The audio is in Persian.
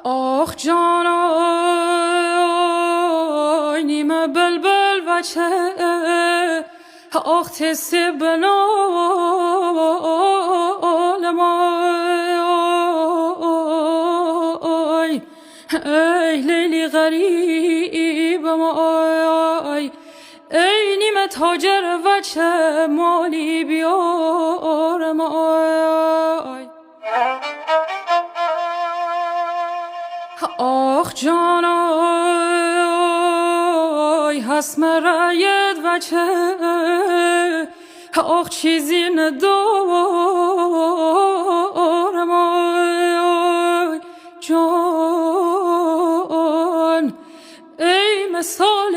آخ جانای نیمه بلبل بچه آخ تسی بنال مای ای لیلی غریب مای ای نیمه تاجر بچه مالی بیار مای آخ جانای هست مرایت بچه آخ چیزی ندارم آی جان ای مثال